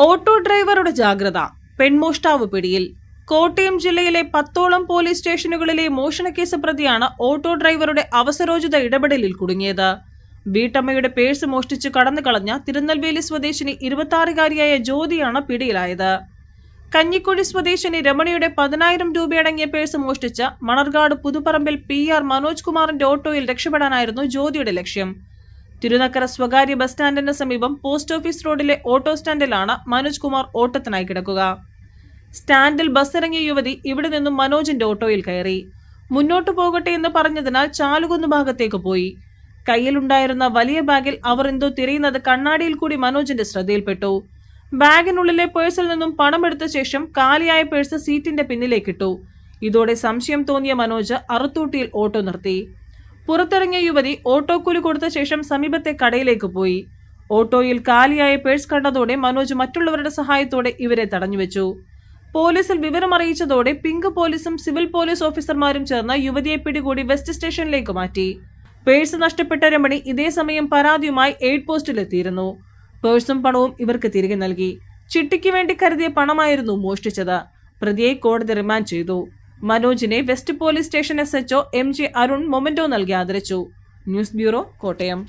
Auto ഡ്രൈവറുടെ ജാഗ്രത. പെൺമോഷ്ടാവ് പിടിയിൽ. കോട്ടയം ജില്ലയിലെ 10ഓളം പോലീസ് സ്റ്റേഷനുകളിലെ മോഷണക്കേസ് പ്രതിയാണ് ഓട്ടോ ഡ്രൈവറുടെ അവസരോചിത ഇടപെടലിൽ കുടുങ്ങിയത്. വീട്ടമ്മയുടെ പേഴ്സ് മോഷ്ടിച്ച് കടന്നു കളഞ്ഞ തിരുനെൽവേലി സ്വദേശിനി 26-കാരിയായ ജ്യോതിയാണ് പിടിയിലായത്. കഞ്ഞിക്കുഴി സ്വദേശിനി രമണിയുടെ 10,000 രൂപയടങ്ങിയ പേഴ്സ് മോഷ്ടിച്ച് മണർകാട് പുതുപ്പറമ്പിൽ PR മനോജ് കുമാറിന്റെ ഓട്ടോയിൽ രക്ഷപ്പെടാനായിരുന്നു ജ്യോതിയുടെ ലക്ഷ്യം. തിരുനക്കര സ്വകാര്യ ബസ് സ്റ്റാൻഡിന് സമീപം പോസ്റ്റ് ഓഫീസ് റോഡിലെ ഓട്ടോ സ്റ്റാൻഡിലാണ് മനോജ് കുമാർ ഓട്ടത്തിനായി കിടക്കുക. സ്റ്റാൻഡിൽ ബസ് ഇറങ്ങിയ യുവതി ഇവിടെ നിന്നും മനോജിന്റെ ഓട്ടോയിൽ കയറി. മുന്നോട്ടു പോകട്ടെ എന്ന് പറഞ്ഞതിനാൽ ചാലുകുന്ന് ഭാഗത്തേക്ക് പോയി. കയ്യിലുണ്ടായിരുന്ന വലിയ ബാഗിൽ അവർ എന്തോ തിരയുന്നത് കണ്ണാടിയിൽ കൂടി മനോജിന്റെ ശ്രദ്ധയിൽപ്പെട്ടു. ബാഗിനുള്ളിലെ പേഴ്സിൽ നിന്നും പണമെടുത്ത ശേഷം കാലിയായ പേഴ്സ് സീറ്റിന്റെ പിന്നിലേക്കിട്ടു. ഇതോടെ സംശയം തോന്നിയ മനോജ് അറുത്തൂട്ടിയിൽ ഓട്ടോ നിർത്തി. പുറത്തിറങ്ങിയ യുവതി ഓട്ടോക്കൂലി കൊടുത്ത ശേഷം സമീപത്തെ കടയിലേക്ക് പോയി. ഓട്ടോയിൽ കാലിയായ പേഴ്സ് കണ്ടതോടെ മനോജ് മറ്റുള്ളവരുടെ സഹായത്തോടെ ഇവരെ തടഞ്ഞുവെച്ചു. പോലീസിൽ വിവരമറിയിച്ചതോടെ പിങ്ക് പോലീസും സിവിൽ പോലീസ് ഓഫീസർമാരും ചേർന്ന് യുവതിയെ പിടികൂടി വെസ്റ്റ് സ്റ്റേഷനിലേക്ക് മാറ്റി. പേഴ്സ് നഷ്ടപ്പെട്ട രമണി ഇതേ സമയം പരാതിയുമായി എയ്ഡ് പോസ്റ്റിലെത്തിയിരുന്നു. പേഴ്സും പണവും ഇവർക്ക് തിരികെ നൽകി. ചിട്ടിക്ക് വേണ്ടി കരുതിയ പണമായിരുന്നു മോഷ്ടിച്ചത്. പ്രതിയെ കോടതി റിമാൻഡ് ചെയ്തു. മനോജിനെ west police station SHO MJ Arun memento നൽകി ആദരിച്ചു. News bureau, Kottayam.